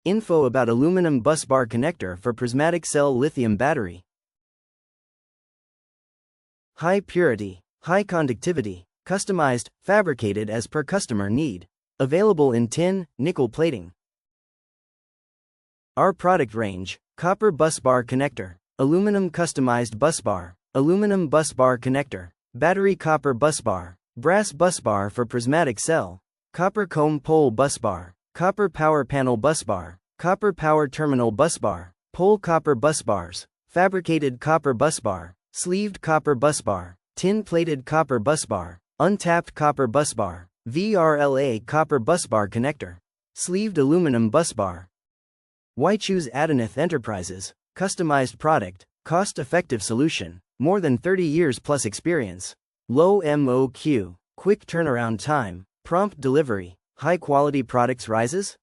Info about Aluminum Busbar Connector for Prismatic Cell Lithium Battery. High purity, high conductivity, customized, fabricated as per customer need. Available in tin, nickel plating. Our product range: Copper Busbar Connector, Aluminum Customized Busbar, Aluminum Busbar Connector, Battery Copper Busbar, Brass Busbar for Prismatic Cell, Copper Comb Pole Busbar, Copper Power Panel Busbar, Copper Power Terminal Busbar, Pole Copper Busbars, Fabricated Copper Busbar, Sleeved Copper Busbar, Tin-Plated Copper Busbar, Untapped Copper Busbar, VRLA Copper Busbar Connector, Sleeved Aluminum Busbar. Why choose Adinath Enterprises? Customized product, cost-effective solution, more than 30 years plus experience, low MOQ, quick turnaround time, prompt delivery, high-quality products rises?